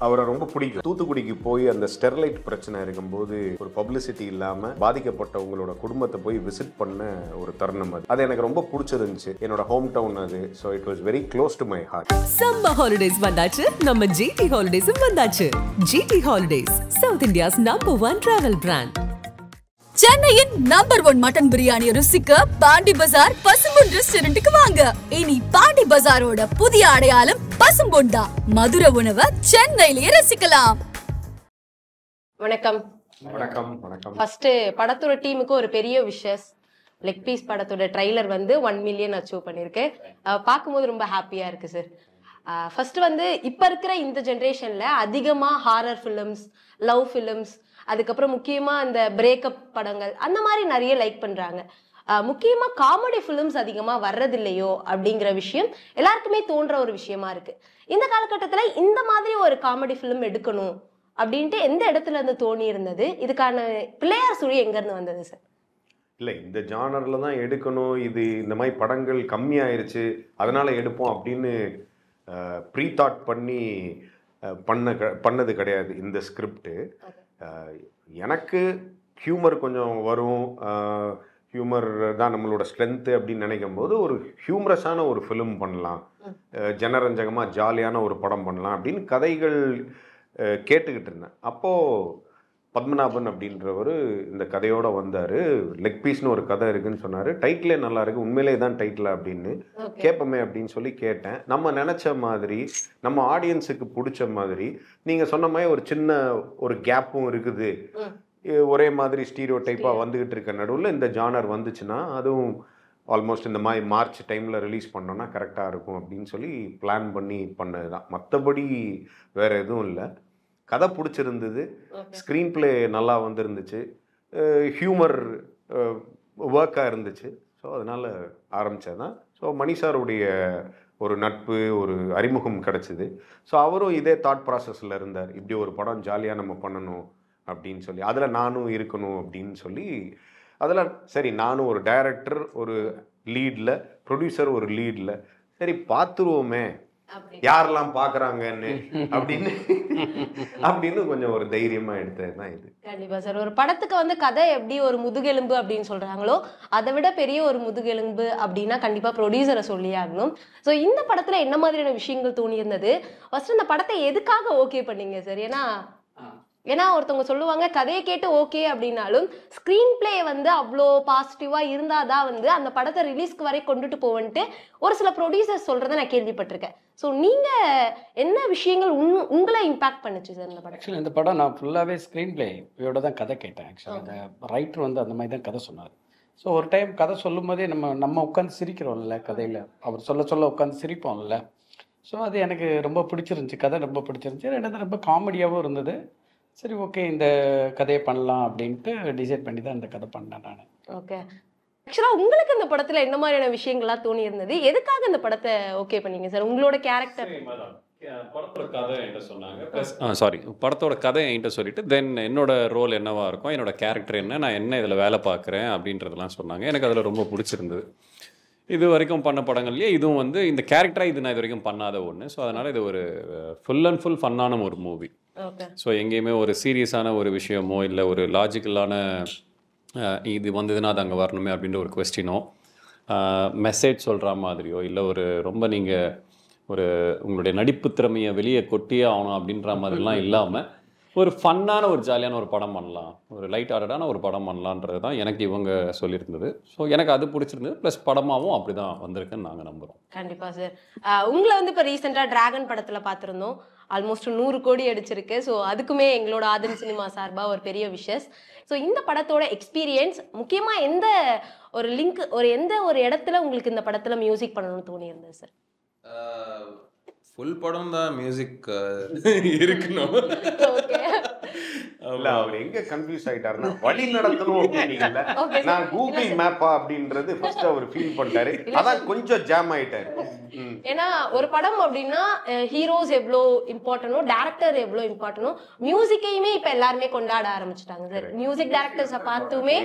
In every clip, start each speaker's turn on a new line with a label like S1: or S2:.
S1: அவரை ரொம்ப பிடிக்கும். தூத்துக்குடிக்கு போய் அந்த ஸ்டெர்லைட் பிரச்சனை இருக்கும்போது ஒரு பப்ளிசிட்டி இல்லாமல் பாதிக்கப்பட்டவங்களோட குடும்பத்தை போய் விசிட் பண்ண ஒரு தருணம் அது எனக்கு ரொம்ப பிடிச்சிருந்துச்சு. என்னோட ஹோம் டவுன் அது. So it was very close to my heart.
S2: Summer holidays வந்தாச்சு, நம்ம ஜிடி ஹாலிடேஸும் வந்தாச்சு. GT holidays, South India's #1 travel brand.
S3: சென்னையின் #1 மட்டன் பிரியாணி ருசிக்க பாண்டி பஜார் பசும்பொன் ரெஸ்டாரண்ட்டுக்கு வாங்க. இனி பாண்டி பஜாரோட புதிய அடையாளம் பசும்பொன் தான். மதுரை உணவை சென்னையிலேயே ரசிக்கலாம்.
S4: வணக்கம்.
S1: வணக்கம். வணக்கம்.
S4: ஃபர்ஸ்ட் படத்தோட டீமுக்கு ஒரு பெரிய விஷஸ். லெக் பீஸ் படத்தோட ட்ரைலர் வந்து 1 மில்லியன் அச்சீவ் பண்ணிருக்கு. பார்க்கும்போது ரொம்ப ஹாப்பியா இருக்கு சார். ஃபர்ஸ்ட் வந்து இப்ப இருக்கிற இந்த ஜென்ரேஷன்ல அதிகமா ஹாரர் ஃபிலிம்ஸ், லவ் ஃபிலிம்ஸ், அதுக்கப்புறம் முக்கியமா அந்த பிரேக்கப் படங்கள் அந்த மாதிரி நிறைய லைக் பண்றாங்க. முக்கியமா காமெடி ஃபிலிம்ஸ் அதிகமா வர்றதில்லையோ அப்படிங்கிற விஷயம் எல்லாருக்குமே தோன்ற ஒரு விஷயமா இருக்கு. இந்த காலகட்டத்துல இந்த மாதிரி ஒரு காமெடி ஃபிலிம் எடுக்கணும் அப்படின்ட்டு எந்த இடத்துல இருந்து தோணி இருந்தது? இதுக்கான பிள்ளையார் சுழி எங்க இருந்து வந்தது சார்?
S1: இல்லை, இந்த ஜானரில் தான் எடுக்கணும், இது இந்த மாதிரி படங்கள் கம்மியாயிருச்சு அதனால் எடுப்போம் அப்படின்னு ப்ரீ தாட் பண்ணி பண்ணது கிடையாது இந்த ஸ்கிரிப்டு. எனக்கு ஹியூமர் கொஞ்சம் வரும், ஹியூமர் தான் நம்மளோட ஸ்ட்ரென்த்து அப்படின்னு நினைக்கும் போது ஒரு ஹியூமரஸான ஒரு ஃபிலிம் பண்ணலாம், ஜனரஞ்சகமாக ஜாலியான ஒரு படம் பண்ணலாம் அப்படின்னு கதைகள் கேட்டுக்கிட்டு இருந்தேன். அப்போது பத்மநாபன் அப்படின்றவர் இந்த கதையோடு வந்தார். லெக் பீஸ்னு ஒரு கதை இருக்குன்னு சொன்னார். டைட்டிலே நல்லா இருக்குது, உண்மையிலே தான் டைட்டில் அப்படின்னு கேட்போமே அப்படின்னு சொல்லி கேட்டேன். நம்ம நினச்ச மாதிரி, நம்ம ஆடியன்ஸுக்கு பிடிச்ச மாதிரி, நீங்கள் சொன்ன மாதிரி ஒரு சின்ன ஒரு கேப்பும் இருக்குது, ஒரே மாதிரி ஸ்டீரியோ டைப்பாக வந்துக்கிட்டு இருக்க நடுவில் இந்த ஜானர் வந்துச்சுன்னா அதுவும் ஆல்மோஸ்ட் இந்த மாதிரி மார்ச் டைமில் ரிலீஸ் பண்ணோன்னா கரெக்டாக இருக்கும் அப்படின்னு சொல்லி பிளான் பண்ணி பண்ணது தான். மற்றபடி வேறு எதுவும் இல்லை. கதை பிடிச்சிருந்தது, ஸ்க்ரீன் பிளே நல்லா வந்துருந்துச்சு, ஹியூமர் ஒர்க்காக இருந்துச்சு. ஸோ அதனால் ஆரம்பித்தது தான். ஸோ மணிஷாருடைய ஒரு நட்பு, ஒரு அறிமுகம் கிடச்சிது. ஸோ அவரும் இதே தாட் ப்ராசஸில் இருந்தார், இப்படி ஒரு படம் ஜாலியாக நம்ம பண்ணணும் அப்படின்னு சொல்லி, அதில் நானும் இருக்கணும் அப்படின்னு சொல்லி, அதில் சரி நானும் ஒரு டைரக்டர் ஒரு லீடில், ப்ரொடியூசர் ஒரு லீடில், சரி பார்த்துருவோமே யாரெல்லாம் பார்க்குறாங்கன்னு அப்படின்னு கொஞ்சம் ஒரு தைரியமாக எடுத்தது தான் இது.
S4: கண்டிப்பா சார். ஒரு படத்துக்கு வந்து கதை எப்படி ஒரு முதுகெலும்பு அப்படின்னு சொல்றாங்களோ அதை விட பெரிய ஒரு முதுகெலும்பு அப்படின்னா கண்டிப்பா ப்ரொடியூசரை சொல்லி ஆகணும். ஸோ இந்த படத்துல என்ன மாதிரியான விஷயங்கள் தோணி இருந்தது? ஃபர்ஸ்ட் இந்த படத்தை எதுக்காக ஓகே பண்ணீங்க சார்? ஏன்னா ஒருத்தவங்க சொல்லுவாங்க கதையை கேட்டு ஓகே அப்படின்னாலும் ஸ்க்ரீன் பிளே வந்து அவ்வளோ பாசிட்டிவா இருந்தாதான் வந்து அந்த படத்தை ரிலீஸ்க்கு வரை கொண்டுட்டு போவன்ட்டு ஒரு சில ப்ரொடியூசர்ஸ் சொல்றதை நான் கேள்விப்பட்டிருக்கேன். ஸோ நீங்க என்ன விஷயங்கள் உங்களை இம்பாக்ட் பண்ணுச்சு சார் இந்த படம்?
S5: ஆக்சுவலி இந்த படம் நான் ஃபுல்லாகவே ஸ்க்ரீன் பிளேயோட தான் கதை கேட்டேன். ஆக்சுவலி அந்த ரைட்டர் வந்து அந்த மாதிரி தான் கதை சொன்னார். ஸோ ஒரு டைம் கதை சொல்லும் போதே நம்ம உட்காந்து சிரிக்கிறோம்ல, கதையில் அவர் சொல்ல உட்காந்து சிரிப்போம்ல. ஸோ அது எனக்கு ரொம்ப பிடிச்சிருந்துச்சி, கதை ரொம்ப பிடிச்சிருந்துச்சி. ரெண்டாவது ரொம்ப காமெடியாகவும் இருந்தது. சரி ஓகே இந்த கதையை பண்ணலாம் அப்படின்ட்டு டிசைட் பண்ணி தான் இந்த கதை பண்ணேன் நான்.
S4: ஓகே. ஆக்சுவலாக உங்களுக்கு இந்த படத்தில் என்ன மாதிரியான விஷயங்கள்லாம் தோணி இருந்தது? எதுக்காக இந்த படத்தை ஓகே பண்ணீங்க சார்? உங்களோட கேரக்டர்
S6: படத்தோட கதை என்கிட்ட சொன்னாங்க. ப்ளஸ் படத்தோட கதை என்கிட்ட சொல்லிட்டு தென் என்னோட ரோல் என்னவா இருக்கும், என்னோட கேரக்டர் என்ன, நான் என்ன இதில் வேலை பார்க்குறேன் அப்படின்றதெல்லாம் சொன்னாங்க. எனக்கு அதில் ரொம்ப பிடிச்சிருந்தது. இது வரைக்கும் பண்ண படங்கள்லேயே இதுவும் வந்து இந்த கேரக்டராக இது நான் இது வரைக்கும் பண்ணாத ஒன்று. ஸோ அதனால் இது ஒரு ஃபுல் அண்ட் ஃபுல் ஃபன்னான ஒரு மூவி. ஸோ எங்கேயுமே ஒரு சீரியஸான ஒரு விஷயமோ இல்லை ஒரு லாஜிக்கலான இது வந்ததுன்னா அது அங்கே வரணுமே அப்படின்ற ஒரு கொஸ்டினோ, மெசேஜ் சொல்கிற மாதிரியோ இல்லை ஒரு ரொம்ப நீங்கள் ஒரு உங்களுடைய நடிப்பு திறமையை வெளியே கொட்டியே ஆகணும் அப்படின்ற மாதிரிலாம் இல்லாமல் ஒரு ஃபன்னான ஒரு ஜாலியான ஒரு படம் பண்ணலாம், ஒரு லைட் ஹார்ட்டடான ஒரு படம் பண்ணலான்றது தான் எனக்கு இவங்க சொல்லியிருந்தது. ஸோ எனக்கு அது பிடிச்சிருந்தது. ப்ளஸ் படமாகவும் அப்படி தான் வந்திருக்குன்னு நாங்கள் நம்புகிறோம்.
S4: கண்டிப்பாக சார். உங்களை வந்து இப்போ ரீசெண்டாக டிராகன் படத்தில் பார்த்துருந்தோம். ஆல்மோஸ்ட் 100 கோடி அடிச்சிருக்கு. ஸோ அதுக்குமே எங்களோட ஆதன் சினிமா சார்பாக ஒரு பெரிய விஷஸ். ஸோ இந்த படத்தோட எக்ஸ்பீரியன்ஸ் முக்கியமாக எந்த ஒரு லிங்க் எந்த ஒரு இடத்துல உங்களுக்கு இந்த படத்தில் மியூசிக் பண்ணணும்னு தோணி இருந்தது சார்?
S7: ஃபுல் படம் தான் மியூசிக் இருக்கணும்.
S1: இல்ல அவர் எங்க கன்ஃபியூஸ் ஆயிட்டாருன்னா வழி நடத்தணும் அப்படிங்கல, நான் கூகுள் மேப்பா அப்படின்றது ஃபர்ஸ்ட் அவர் ஃபீல் பண்ணிட்டாரு. அதான் கொஞ்சம் ஜாம் ஆயிட்டாரு.
S4: ஏன்னா ஒரு படம் அப்படின்னா ஹீரோஸ் எவ்வளோ இம்பார்ட்டனோ, டேரக்டர் எவ்வளோ இம்பார்ட்டனோ, மியூசிக்கையுமே இப்ப எல்லாருமே கொண்டாட ஆரம்பிச்சுட்டாங்க சார். மியூசிக் டேரக்டர்ஸை பார்த்துமே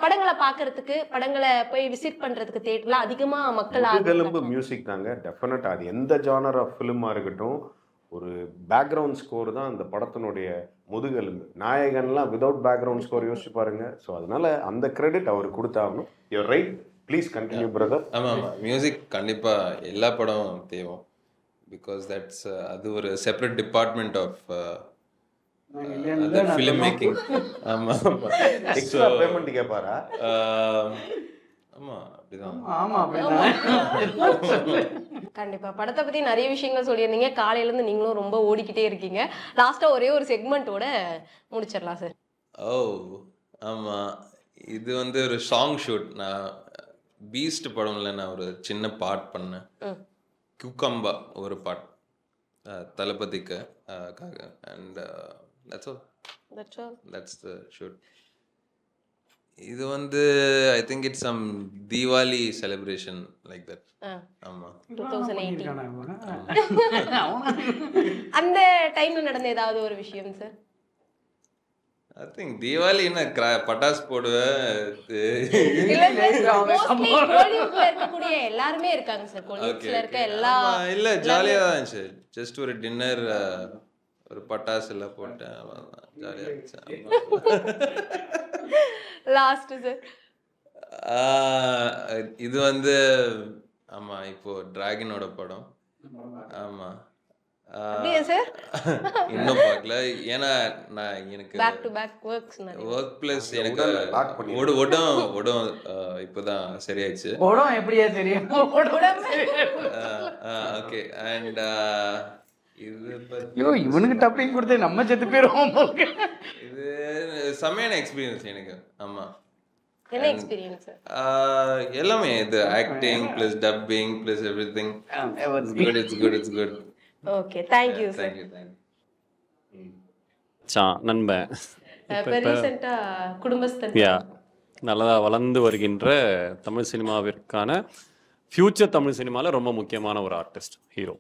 S4: படங்களை பார்க்கறதுக்கு, படங்களை போய் விசிட் பண்றதுக்கு தியேட்டர்ல அதிகமா மக்கள்
S1: ஆரம்பிச்சு மியூசிக் தாங்க டெஃபினட்டா. அது எந்த ஜானர் ஆஃப் ஃபிலிமா இருக்கட்டும், ஒரு பேக்ரவுண்ட் ஸ்கோர் தான் அந்த படத்தினுடைய முதுகெலும்பு. நாயகன்லாம் விதவுட் பேக்ரவுண்ட் ஸ்கோர் யோசிச்சு பாருங்க. ஸோ அதனால அந்த கிரெடிட் அவர் கொடுத்தாகணும். You're right, please continue brother.
S7: ஆமாம் மியூசிக் கண்டிப்பாக எல்லா படம் தேவை. பிகாஸ் தட்ஸ் அது ஒரு separate department of film making. ஆமாம்
S1: எக்ஸ்ட்ரா பேமெண்ட் கேட்பாரா?
S7: ஆமாம் அப்படிதான்.
S5: ஆமா அப்படிதான்.
S4: கண்டிப்பா படத்தை பத்தி நிறைய விஷயங்கள் சொல்லியிருந்தீங்க. காலையில இருந்து நீங்களும் ரொம்ப ஓடிக்கிட்டே இருக்கீங்க. லாஸ்டா ஒரே ஒரு செக்மெண்ட்டோட முடிச்சிடலாம் சார்.
S7: ஓ ஆமாம், இது வந்து ஒரு சாங் ஷூட். நான் பீஸ்ட் படம்ல நான் ஒரு சின்ன பாட் பண்ணேன். குக்கம்பா ஒரு பாட் தளபதிக்கு அண்ட் தட்ஸ் த ஷூட். இது வந்து I think it's some Deepavali celebration like that. ஆமா
S4: 2018 அந்த டைம்ல நடந்த ஏதாவது ஒரு விஷயம் சார்?
S7: ஐ திங்க் தீபாவளி என்ன பட்டாசு போடுவேன்.
S4: இருக்கக்கூடிய எல்லாருமே இருக்காங்க சார். கொலீக்ஸ்ல இருக்க எல்லா
S7: இல்ல ஜாலியா தான் இருந்துச்சு. ஜஸ்ட் ஒரு டின்னர், ஒரு பட்டாசு எல்லாம் போட்டேன், ஜாலியா இருந்துச்சு.
S4: லாஸ்ட் சார்
S7: இது வந்து ஆமா இப்போ டிராகனோட படம். ஆமா
S4: அப்படியே சார்
S7: இன்னும் பார்க்கல. ஏன்னா நான் எனக்கு
S4: back to back
S7: work place எனக்கு ஓடும் இப்போதான் சரியாயிடுச்சு.
S5: ஓடும் எப்படியா தெரியும்?
S7: ஓகே அண்ட் இது
S5: ஐயோ இவனுக்கு டப்பிங் கொடுத்து நம்ம செத்து போயிடுவோம்.
S7: இது செமையான எக்ஸ்பீரியன்ஸ் எனக்கு. ஆமா
S4: என்ன எக்ஸ்பீரியன்ஸ்?
S7: எல்லாமே இது acting plus dubbing plus everything. It's good.
S4: Okay thank you sir.
S7: Thank
S6: சா நண்பன்
S4: இப்போ ரீசெண்டா குடும்பஸ்தன்
S6: நல்லதா வளர்ந்து வருகின்ற தமிழ் சினிமாவிற்கான ஃபியூச்சர் தமிழ் சினிமாவில் ரொம்ப முக்கியமான ஒரு ஆர்டிஸ்ட், ஹீரோ.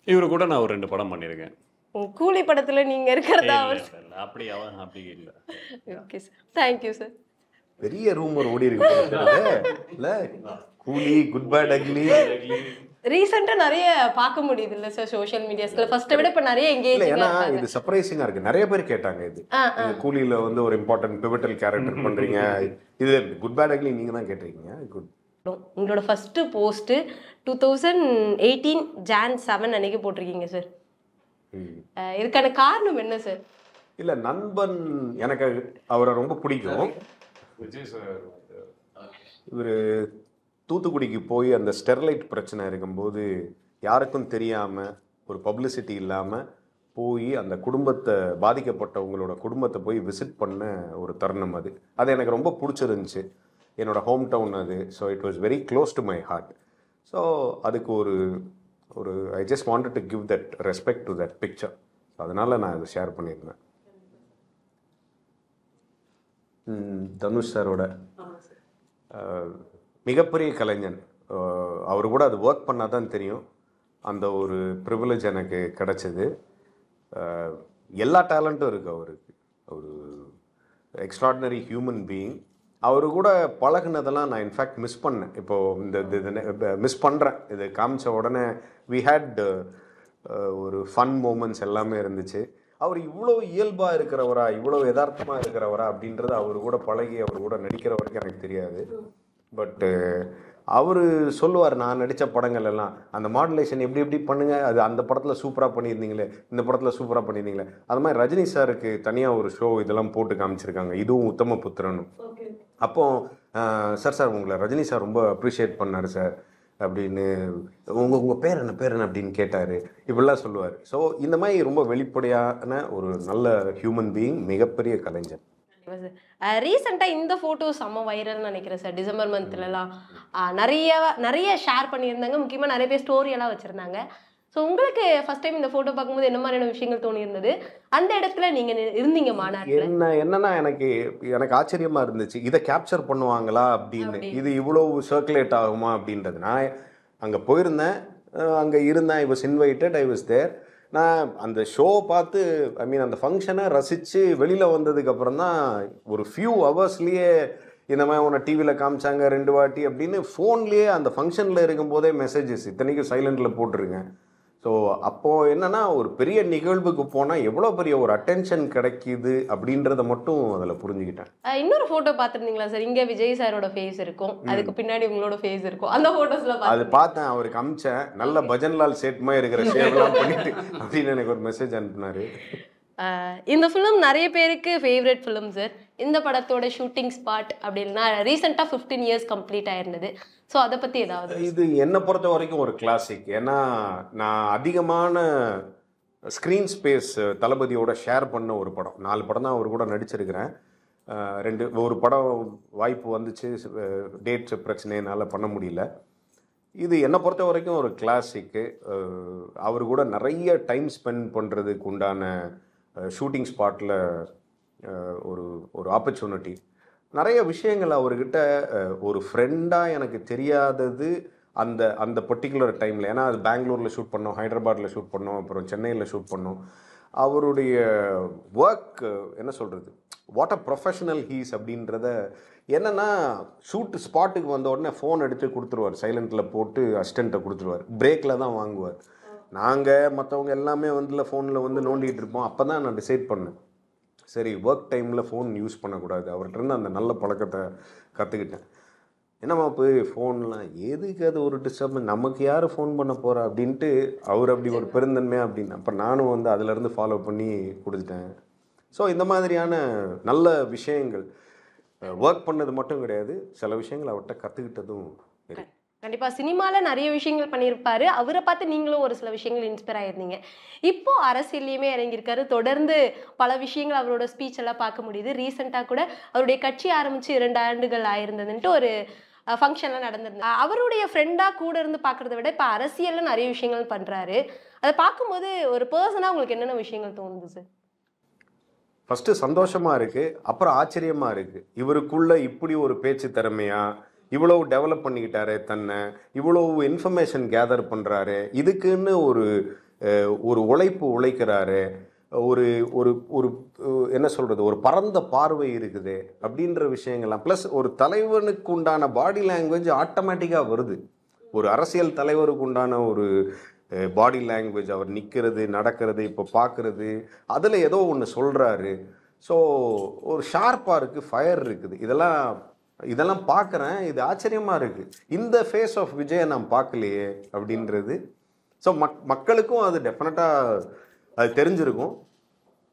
S6: இவரு கூட நான் ஒரு 2 படம் பண்ணியிருக்கேன்.
S4: கூலி படத்துல நீங்க இருக்கிறதா?
S6: அப்படி இல்லை.
S4: Okay sir, thank you sir.
S1: பெரிய ரூமர் ஓடி இருக்கு இல்ல, கூலி, குட் பேட் அக்லி
S4: ரீசெண்டா நிறைய பார்க்க முடியுது இல்ல சார் சோஷியல் மீடியாஸ்ல. ஃபர்ஸ்ட் விட இப்ப நிறைய
S1: இல்ல,
S4: எங்கேஜிங்கா
S1: ஏன்னா
S4: இருக்காங்க.
S1: இது சர்ப்ரைசிங்கா இருக்கு. நிறைய பேர் கேட்டாங்க இது கூலியில வந்து ஒரு இம்பார்ட்டன்ட் பிவட்டல் கேரக்டர் பண்றீங்க, இது குட் பேட் அக்லி நீங்க தான் கேட்டிருக்கீங்க. குட்.
S4: உங்களோட ஃபர்ஸ்ட் போஸ்ட் 2018 ஜான் 7 அன்னைக்கு போட்டிருக்கீங்க சார். இதுக்கான காரணம் என்ன சார்?
S1: இல்ல நண்பன், எனக்கு அவரை ரொம்ப பிடிக்கும். விஜய் சார் இவர் தூத்துக்குடிக்கு போய் அந்த ஸ்டெர்லைட் பிரச்சனை இருக்கும்போது யாருக்கும் தெரியாமல் ஒரு பப்ளிசிட்டி இல்லாமல் போய் அந்த குடும்பத்தை, பாதிக்கப்பட்டவங்களோட குடும்பத்தை போய் விசிட் பண்ண ஒரு தருணம் அது. அது எனக்கு ரொம்ப பிடிச்சிருந்துச்சு. என்னோட ஹோம் டவுன் அது. So it was very close to my heart. So அதுக்கு ஒரு I just wanted to give that respect to that picture. அதனால் நான் அதை ஷேர் பண்ணியிருந்தேன். தனுஷ் சாரோட மிகப்பெரிய கலைஞன். அவர் கூட அது ஒர்க் பண்ணால் தான் தெரியும். அந்த ஒரு ப்ரிவிலேஜ் எனக்கு கிடச்சிது. எல்லா டேலண்ட்டும் இருக்குது அவருக்கு. ஒரு எக்ஸ்ட்ராடினரி ஹியூமன் பீயிங். அவரு கூட பழகுனதெல்லாம் நான் இன்ஃபேக்ட் மிஸ் பண்ணேன். இப்போது இந்த மிஸ் பண்ணுறேன். இது காமிச்ச உடனே வி ஹேட் ஒரு ஃபன் மூமெண்ட்ஸ் எல்லாமே இருந்துச்சு. அவர் இவ்வளோ இயல்பாக இருக்கிறவரா, இவ்வளோ யதார்த்தமாக இருக்கிறவரா அப்படின்றது அவர் கூட பழகி அவர் கூட நடிக்கிற வரைக்கும் எனக்கு தெரியாது. பட்டு அவர் சொல்லுவார், நான் நடித்த படங்கள் எல்லாம் அந்த மாடுலேஷன் எப்படி எப்படி பண்ணுங்க, அது அந்த படத்தில் சூப்பராக பண்ணியிருந்தீங்களே, இந்த படத்தில் சூப்பராக பண்ணியிருந்தீங்களே. அது மாதிரி ரஜினி சாருக்கு தனியாக ஒரு ஷோ இதெல்லாம் போட்டு காமிச்சிருக்காங்க, இதுவும் உத்தம புத்திரனும். அப்போது சார் உங்களை ரஜினி சார் ரொம்ப அப்ரிஷியேட் பண்ணார் சார் அப்படின்னு, உங்கள் பேர் என்ன அப்படின்னு கேட்டார், இப்படிலாம் சொல்லுவார். ஸோ இந்த மாதிரி ரொம்ப வெளிப்படையான ஒரு நல்ல ஹியூமன் பீயிங், மிகப்பெரிய கலைஞர்.
S4: ரீசெண்டா இந்த போட்டோ செம்ம வைரல்னு நினைக்கிறேன் சார். டிசம்பர் மந்த்லலாம் நிறைய ஷேர் பண்ணியிருந்தாங்க. முக்கியமாக நிறைய பேர் ஸ்டோரி எல்லாம் வச்சுருந்தாங்க. ஸோ உங்களுக்கு ஃபர்ஸ்ட் டைம் இந்த ஃபோட்டோ பார்க்கும்போது என்ன மாதிரியான விஷயங்கள் தோணி இருந்தது? அந்த இடத்துல நீங்கள் இருந்தீங்க மாநாட்டில்.
S1: என்னன்னா எனக்கு ஆச்சரியமாக இருந்துச்சு, இதை கேப்சர் பண்ணுவாங்களா அப்படின்னு. இது இவ்வளோ சர்க்குலேட் ஆகுமா அப்படின்றது. நான் அங்கே போயிருந்தேன், அங்கே இருந்தேன். I was invited, I was there. நான் அந்த ஷோ பார்த்து, ஐ மீன் அந்த ஃபங்க்ஷனை ரசித்து வெளியில் வந்ததுக்கப்புறம் தான் ஒரு ஃபியூ ஹவர்ஸ்லேயே இந்த மாதிரி உன்னை டிவியில் காமிச்சாங்க 2 வாட்டி அப்படின்னு ஃபோன்லேயே அந்த ஃபங்க்ஷனில் இருக்கும்போதே மெசேஜஸ் இத்தனைக்கும் சைலண்டில் போட்டுருங்க. ஸோ அப்போது என்னென்னா ஒரு பெரிய நிகழ்வுக்கு போனால் எவ்வளோ பெரிய ஒரு அட்டென்ஷன் கிடைக்கிது அப்படின்றத மட்டும் அதில் புரிஞ்சுக்கிட்டேன்.
S4: இன்னொரு ஃபோட்டோ பார்த்துருந்தீங்களா சார்? இங்கே விஜய் சாரோட ஃபேஸ் இருக்கும், அதுக்கு பின்னாடி உங்களோட ஃபேஸ் இருக்கும். அந்த ஃபோட்டோஸில்
S1: அது பார்த்தேன், அவருக்கு அமிச்சேன். நல்ல பஜன்லால் சேட்மா இருக்கிற ஷேவ்லாம் பண்ணிட்டு அப்படின்னு எனக்கு ஒரு மெசேஜ் அனுப்புனாரு.
S4: இந்த ஃபிலிம் நிறைய பேருக்கு ஃபேவரட் ஃபிலிம் சார். இந்த படத்தோட ஷூட்டிங் ஸ்பாட் அப்படின்னா ரீசெண்டாக 15 இயர்ஸ் கம்ப்ளீட் ஆயிருந்தது. ஸோ அதை பற்றி ஏதாவது?
S1: இது என்னை பொறுத்த வரைக்கும் ஒரு கிளாசிக். ஏன்னா நான் அதிகமான ஸ்க்ரீன் ஸ்பேஸ் தளபதியோட ஷேர் பண்ண ஒரு படம். 4 படம் தான் அவர் கூட நடிச்சிருக்கிறேன். ஒரு படம் வாய்ப்பு வந்துச்சு, டேட்ஸ் பிரச்சனைனால பண்ண முடியல. இது என்னை பொறுத்த வரைக்கும் ஒரு கிளாசிக்கு. அவர் கூட நிறைய டைம் ஸ்பெண்ட் பண்ணுறதுக்கு உண்டான ஷூட்டிங் ஸ்பாட்டில் ஒரு ஆப்பர்ச்சுனிட்டி. நிறைய விஷயங்கள் அவர்கிட்ட ஒரு ஃப்ரெண்டாக எனக்கு தெரியாதது அந்த பர்டிகுலர் டைமில். ஏன்னா அது பெங்களூரில் ஷூட் பண்ணோம், ஹைதராபாத்தில் ஷூட் பண்ணோம், அப்புறம் சென்னையில் ஷூட் பண்ணோம். அவருடைய ஒர்க் என்ன சொல்கிறது, வாட் அ ப்ரொஃபஷனல் ஹீஸ் அப்படின்றத. என்னென்னா ஷூட் ஸ்பாட்டுக்கு வந்த உடனே ஃபோன் எடுத்து கொடுத்துருவார், சைலண்டில் போட்டு அசிஸ்டண்ட்டை கொடுத்துருவார். பிரேக்கில் தான் வாங்குவார். நாங்கள் மற்றவங்க எல்லாமே ஃபோனில் நோண்டிகிட்டு இருப்போம். அப்போ தான் நான் டிசைட் பண்ணேன், சரி ஒர்க் டைமில் ஃபோன் யூஸ் பண்ணக்கூடாது. அவர்கிட்ட அந்த நல்ல பழக்கத்தை கற்றுக்கிட்டேன். என்னம்மா போய் ஃபோன்லாம் எதுக்கு, அது ஒரு டிஸ்டர்பன்ஸ், நமக்கு யார் ஃபோன் பண்ண போகிறா அப்படின்ட்டு அவர் அப்படி ஒரு பெருந்தன்மையாக அப்படின்னு. அப்போ நானும் அதிலேருந்து ஃபாலோ பண்ணி கொடுத்துட்டேன். ஸோ இந்த மாதிரியான நல்ல விஷயங்கள் ஒர்க் பண்ணது மட்டும் கிடையாது, சில விஷயங்கள் அவர்கிட்ட கற்றுக்கிட்டதும் இருக்கு.
S4: கண்டிப்பாக சினிமாவில் நிறைய விஷயங்கள் பண்ணியிருப்பாரு. அவரை பார்த்து நீங்களும் ஒரு சில விஷயங்கள் இன்ஸ்பயர் ஆயிருந்தீங்க. இப்போ அரசியல்லையுமே இறங்கியிருக்காரு. தொடர்ந்து பல விஷயங்கள் அவரோட ஸ்பீச் எல்லாம் பார்க்க முடியுது. ரீசெண்டாக கூட அவருடைய கட்சி ஆரம்பித்து 2 ஆண்டுகள் ஆயிருந்ததுன்ட்டு ஒரு ஃபங்க்ஷன்லாம் நடந்திருந்தது. அவருடைய ஃப்ரெண்டாக கூட இருந்து பார்க்குறத விட இப்போ அரசியலில் நிறைய விஷயங்கள் பண்ணுறாரு. அதை பார்க்கும்போது ஒரு பர்சனாக உங்களுக்கு என்னென்ன விஷயங்கள் தோணுது சார்?
S1: ஃபஸ்ட்டு சந்தோஷமாக இருக்குது, அப்புறம் ஆச்சரியமாக இருக்குது. இவருக்குள்ளே இப்படி ஒரு பேச்சு திறமையா, இவ்வளவு டெவலப் பண்ணிக்கிட்டாரு தன்னை, இவ்வளவு இன்ஃபர்மேஷன் கேதர் பண்ணுறாரு, இதுக்குன்னு ஒரு உழைக்கிறாரு, ஒரு ஒரு ஒரு என்ன சொல்கிறது, ஒரு பரந்த பார்வை இருக்குது அப்படின்ற விஷயங்கள்லாம். ப்ளஸ் ஒரு தலைவனுக்கு உண்டான பாடி லாங்குவேஜ் ஆட்டோமேட்டிக்காக வருது. ஒரு அரசியல் தலைவருக்கு உண்டான ஒரு பாடி லாங்குவேஜ், அவர் நிற்கிறது, நடக்கிறது, இப்போ பார்க்குறது, அதில் ஏதோ ஒன்று சொல்கிறாரு. ஸோ ஒரு ஷார்ப்பாக இருக்குது, ஃபயர் இருக்குது. இதெல்லாம் பார்க்குறேன், இது ஆச்சரியமாக இருக்குது. இந்த ஃபேஸ் ஆஃப் விஜயை நான் பார்க்கலையே அப்படின்றது. ஸோ மக்களுக்கும் அது டெஃபினட்டாக அது தெரிஞ்சிருக்கும்.